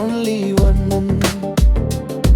only one۔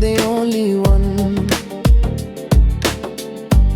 the only one۔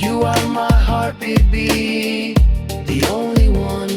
You are my heart baby, the only one۔